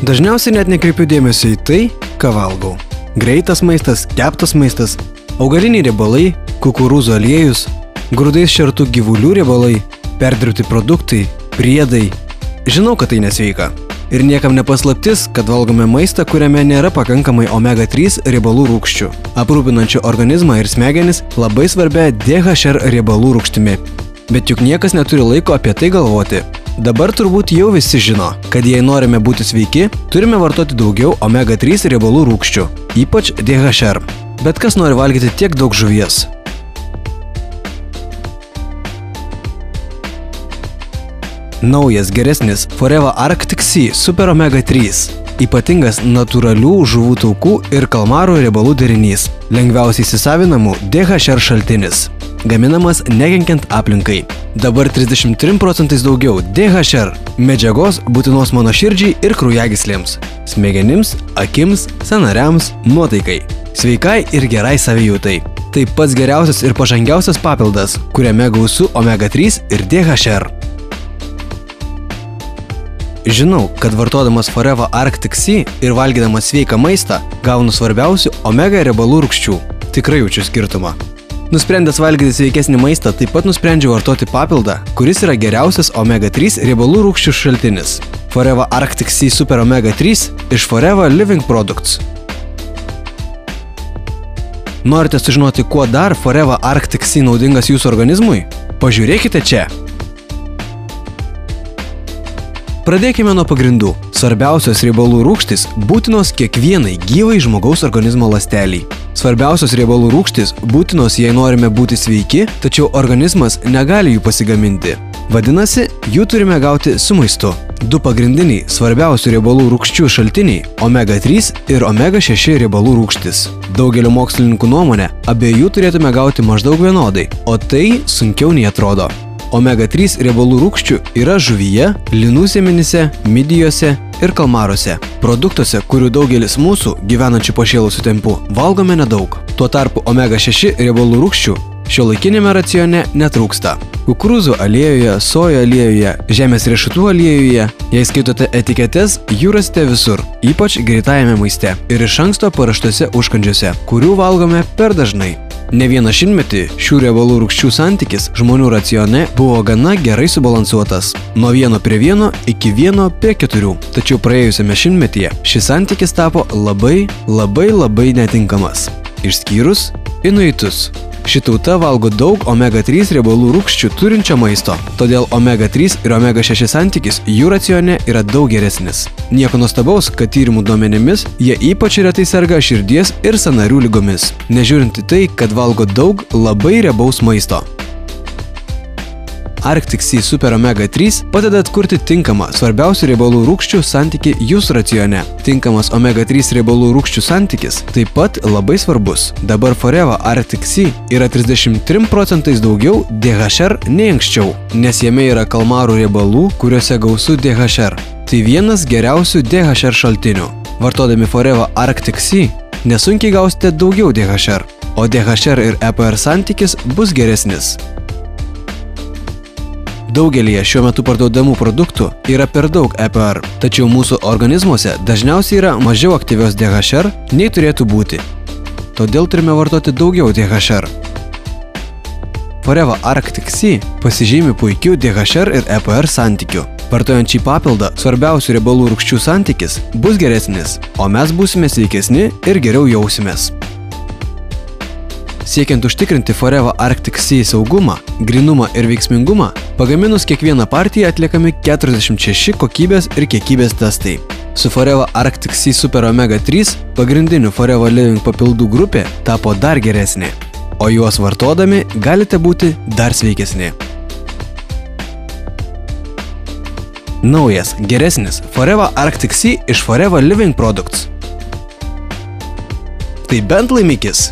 Dažniausiai net nekreipiu dėmesio į tai, ką valgau. Greitas maistas, keptas maistas, augaliniai riebalai, kukurūzų aliejus, grūdais šertų gyvulių riebalai, perdirbti produktai, priedai. Žinau, kad tai nesveika. Ir niekam nepaslaptis, kad valgome maistą, kuriame nėra pakankamai omega-3 riebalų rūgščių, aprūpinančių organizmą ir smegenis labai svarbia DHR riebalų rūgštimi. Bet juk niekas neturi laiko apie tai galvoti. Dabar turbūt jau visi žino, kad jei norime būti sveiki, turime vartoti daugiau omega-3 riebalų rūgščių, ypač DHR. Bet kas nori valgyti tiek daug žuvies? Naujas geresnis Forever Arctic Sea Super Omega-3. Ypatingas natūralių žuvų taukų ir kalmarų riebalų derinys. Lengviausiai įsisavinamų DHR šaltinis. Gaminamas nekenkiant aplinkai. Dabar 33% daugiau DHR medžiagos būtinos mano širdžiai ir kraujagyslėms, smegenims, akims, sąnariams, nuotaikai, sveikai ir gerai savijautai. Tai pats geriausias ir pažangiausias papildas, kuriame gausu omega-3 ir DHR. Žinau, kad vartodamas Forever Arctic Sea ir valgydamas sveiką maistą, gaunu svarbiausių omega riebalų rūgščių. Tikrai jaučiu skirtumą. Nusprendęs valgyti sveikesnį maistą, taip pat nusprendžiau vartoti papildą, kuris yra geriausias omega-3 riebalų rūgščių šaltinis. Forever Arctic Sea Super Omega-3 iš Forever Living Products. Norite sužinoti, kuo dar Forever Arctic Sea naudingas jūsų organizmui? Pažiūrėkite čia. Pradėkime nuo pagrindų. Svarbiausios riebalų rūgštys būtinos kiekvienai gyvai žmogaus organizmo ląsteliai. Svarbiausios riebalų rūgštys būtinos, jei norime būti sveiki, tačiau organizmas negali jų pasigaminti. Vadinasi, jų turime gauti su maistu. Du pagrindiniai svarbiausių riebalų rūgščių šaltiniai – omega-3 ir omega-6 riebalų rūgštys. Daugelio mokslininkų nuomonė, abiejų turėtume gauti maždaug vienodai, o tai sunkiau nei atrodo. Omega-3 riebalų rūgščių yra žuvyje, linų sėmenyse, midijose ir kalmaruose. Produktuose, kurių daugelis mūsų, gyvenančių pašėlusių tempu, valgome nedaug. Tuo tarpu omega-6 riebalų rūgščių šiuolaikinėme racione netrūksta. Kukurūzų aliejuje, sojo aliejuje, žemės riešutų aliejuje, jei skaitote etiketes, jų rasite visur, ypač greitajame maiste ir iš anksto paraštuose užkandžiuose, kurių valgome per dažnai. Ne vieną šimtmetį šių riebalų rūgščių santykis žmonių racione buvo gana gerai subalansuotas. Nuo 1:1 iki 1:4. Tačiau praėjusiame šimtmetyje šis santykis tapo labai netinkamas. Išskyrus inuitus. Ši tauta valgo daug omega-3 riebalų rūgščių turinčio maisto, todėl omega-3 ir omega-6 santykis jų racione yra daug geresnis. Nieko nuostabaus, kad tyrimų duomenimis jie ypač retai serga širdies ir sąnarių ligomis, nežiūrint į tai, kad valgo daug labai riebaus maisto. Arctic Sea Super Omega-3 padeda atkurti tinkamą svarbiausių riebalų rūgščių santykį jūsų racione. Tinkamas omega-3 riebalų rūgščių santykis taip pat labai svarbus. Dabar Forever Arctic Sea yra 33% daugiau DHR nei anksčiau, nes jame yra kalmarų riebalų, kuriuose gausu DHR. Tai vienas geriausių DHR šaltinių. Vartodami Forever Arctic Sea nesunkiai gausite daugiau DHR, o DHR ir EPR santykis bus geresnis. Daugelyje šiuo metu parduodamų produktų yra per daug EPR, tačiau mūsų organizmuose dažniausiai yra mažiau aktyvios DHR nei turėtų būti. Todėl turime vartoti daugiau DHR. Forever Arctic Sea pasižymi puikiu DHR ir EPR santykiu. Vartojant šį papildą, svarbiausių riebalų rūgščių santykis bus geresnis, o mes būsime sveikesni ir geriau jausimės. Siekiant užtikrinti Forever Arctic Sea saugumą, grynumą ir veiksmingumą, pagaminus kiekvieną partiją atliekami 46 kokybės ir kiekybės testai. Su Forever Arctic Sea Super Omega-3 pagrindinių Forever Living papildų grupė tapo dar geresnė, o juos vartodami galite būti dar sveikesni. Naujas, geresnis Forever Arctic Sea iš Forever Living Products. Tai bent laimikis.